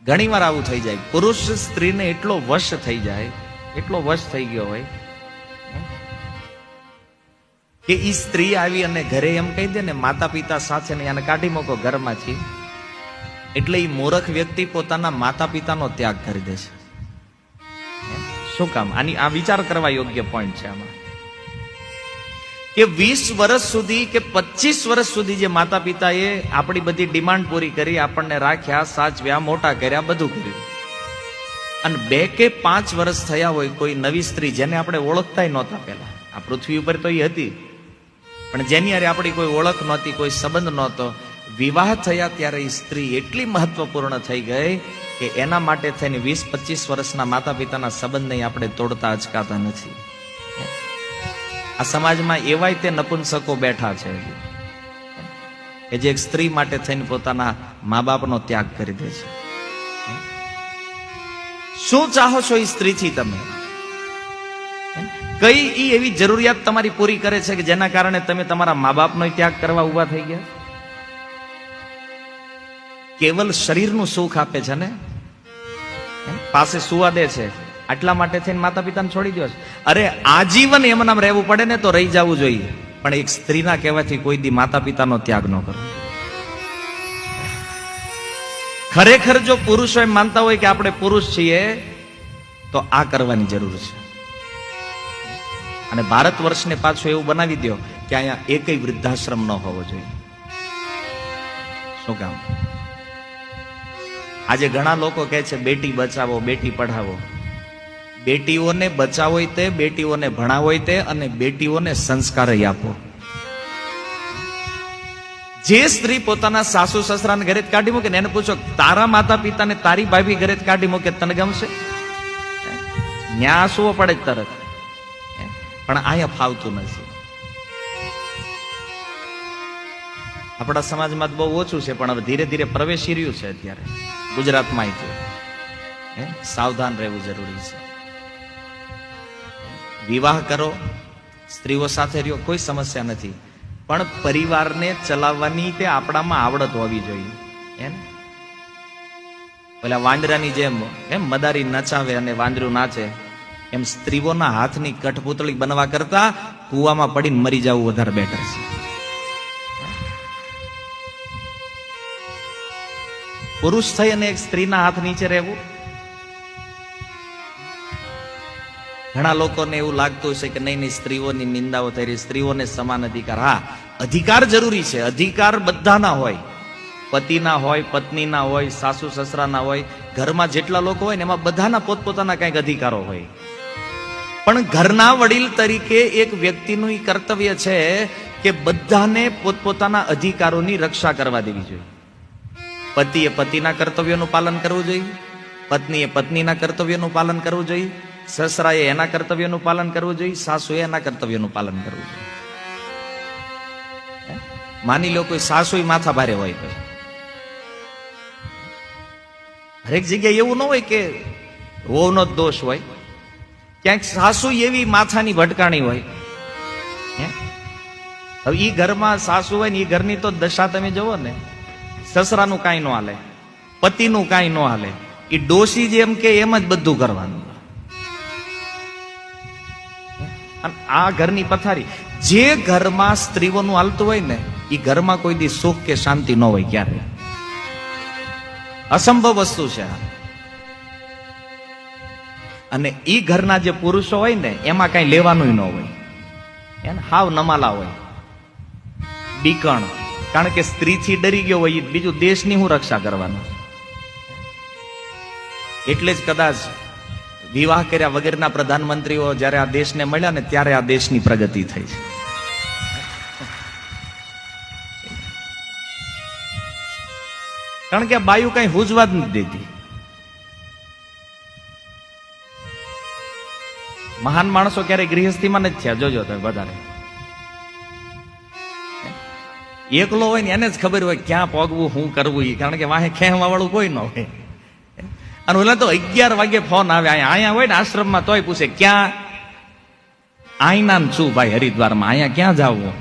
ઘણી વાર આવું થઈ જાય, પુરુષ સ્ત્રીને એટલો વશ થઈ જાય, એટલો વશ થઈ ગયો હોય કે ઈ સ્ત્રી આવી અને ઘરે એમ કહી દે ને માતા પિતા સાથે ને એને કાઢી મૂકો ઘરમાંથી, એટલે ઈ મૂર્ખ વ્યક્તિ પોતાના માતા પિતાનો ત્યાગ કરી દે છે. શું કામ? આની આ વિચાર કરવા યોગ્ય પોઈન્ટ છે આમાં કે 20 વર્ષ સુધી કે 25 વર્ષ સુધી જે માતા પિતાએ આપણી બધી ડિમાન્ડ પૂરી કરી, આપણને રાખ્યા, સાચવ્યા, મોટા કર્યા, બધું કર્યું, અને 2 કે 5 વર્ષ થયા હોય કોઈ નવી સ્ત્રી જેને આપણે ઓળખતા નહોતા, પહેલા આ પૃથ્વી ઉપર તો એ હતી પણ જેની હારે આપણી કોઈ ઓળખ નહોતી, કોઈ સંબંધ નહોતો, વિવાહ થયા ત્યારે એ સ્ત્રી એટલી મહત્વપૂર્ણ થઈ ગઈ કે એના માટે થઈને 20-25 વર્ષના માતા પિતાના સંબંધને આપણે તોડતા અચકાતા નથી. આ સમાજમાં એવાય તે નપુંસકો બેઠા છે કે જે એક સ્ત્રી માટે થઈને પોતાના મા બાપનો ત્યાગ કરી દે છે. શું ચાહો છો એ સ્ત્રીથી? તમે કઈ ઈ એવી જરૂરિયાત તમારી પૂરી કરે છે કે જેના કારણે તમે તમારા મા બાપનો ત્યાગ કરવા ઉભા થઈ ગયા? કેવલ શરીરનું સુખ આપે છે ને, પાસે સુવા દે છે, આટલા માટે થઈને માતા પિતાને છોડી દો છે. અરે આજીવન એમના રહેવું પડે ને તો રહી જવું જોઈએ, પણ એક સ્ત્રીના કહેવાથી કોઈ દી માતા પિતાનો ત્યાગ ન કરો. ખરેખર જો પુરુષો એમ માનતા હોય કે આપણે પુરુષ છીએ તો આ કરવાની જરૂર છે. અને ભારત વર્ષને પાછું એવું બનાવી દો કે અહીંયા એકય વૃદ્ધાશ્રમ ન હોવો જોઈએ. શું કામ? આજે ઘણા લોકો કહે છે બેટી બચાવો, બેટી પઢાવો. બેટીઓને બચાવો તે, બેટીઓને ભણાવો તે, અને બેટીઓને સંસ્કાર આપો. જે સ્ત્રી પોતાના સાસુ સસરાને ઘરે જ કાઢી મૂકે ને એને પૂછો તારા માતા પિતાને તારી ભાભી ઘરે જ કાઢી મૂકે તને ગમશે? ન્યા આંસુઓ પડે જ તરત. પણ અહીંયા ફાવતું નથી. આપણા સમાજમાં બહુ ઓછું છે પણ હવે ધીરે ધીરે પ્રવેશી રહ્યું છે. અત્યારે ગુજરાતમાં સાવધાન રહેવું જરૂરી છે. વિવાહ કરો, સ્ત્રીઓ સાથે રહ્યો, કોઈ સમસ્યા નથી, પણ પરિવારને ચલાવવાની તે આપણામાં આવડત હોવી જોઈએ. પેલા વાંદરાની જેમ મદારી નચાવે અને વાંદરું નાચે, એમ સ્ત્રીઓના હાથની કઠપૂતળી બનવા કરતા કુવામાં પડીને મરી જવું વધારે બેટર છે. પુરુષ થઈ અને એક સ્ત્રીના હાથ નીચે રહેવું. ઘણા લોકોને એવું લાગતું હશે કે નહીં સ્ત્રીઓની નિંદાઓ થઈ રહી, સ્ત્રીઓને સમાન અધિકાર. હા, અધિકાર જરૂરી છે. અધિકાર બધાના હોય, પતિના હોય, પત્નીના હોય, સાસુ સસરાના હોય, ઘરમાં જેટલા લોકો હોય ને એમાં બધાના પોતપોતાના કંઈક અધિકારો હોય. પણ ઘરના વડીલ તરીકે એક વ્યક્તિનું ઈ કર્તવ્ય છે કે બધાને પોતપોતાના અધિકારોની રક્ષા કરવા દેવી જોઈએ. પતિએ પતિના કર્તવ્યોનું પાલન કરવું જોઈએ, પત્નીએ પત્નીના કર્તવ્યોનું પાલન કરવું જોઈએ, સસરાએ એના કર્તવ્યનું પાલન કરવું જોઈએ, સાસુએ એના કર્તવ્યનું પાલન કરવું જોઈએ. માની લો કોઈ સાસુ માથા ભારે હોય તો હરેક જગ્યાએ એવું ન હોય કે વહુનો જ દોષ હોય. ક્યાંક સાસુ એવી માથાની ભટકાણી હોય. હવે ઈ ઘરમાં સાસુ હોય ને ઈ ઘરની તો દશા તમે જુઓ ને, સસરાનું કાંઈ ન હાલે, પતિનું કાંઈ ન હાલે, ઈ ડોશી જેમ કે એમ જ બધું કરવાનું. આ ઘરની પથારી. જે ઘરમાં સ્ત્રીઓનું હાલતું હોય ને એ ઘરમાં કોઈ દી સુખ કે શાંતિ ન હોય, ક્યારે. અસંભવ વસ્તુ છે. અને ઈ ઘરના જે પુરુષો હોય ને એમાં કઈ લેવાનું ન હોય, એને હાવ નમાલા હોય, બીકણ. કારણ કે સ્ત્રીથી ડરી ગયો હોય, બીજું દેશની હું રક્ષા કરવાનું. એટલે જ કદાચ વિવાહ કર્યા વગરના પ્રધાનમંત્રીઓ જ્યારે આ દેશને મળ્યા ને ત્યારે આ દેશની પ્રગતિ થઈ છે. કારણ કે બાયુ કઈ હુજવા જ નથી દેતી. મહાન માણસો ક્યારેય ગૃહસ્થીમાં નથી થયા, જોજો તમે વધારે. એકલો હોય ને એને જ ખબર હોય ક્યાં પગવું, શું કરવું. કારણ કે વાહે ખેંચવા વાળું કોઈ ન હોય. અને ઓલા તો 11 વાગે ફોન આવે. અહીંયા હોય ને આશ્રમમાં તોય પૂછે ક્યાં? આઈના છું ભાઈ હરિદ્વારમાં, અહીંયા ક્યાં જાવું?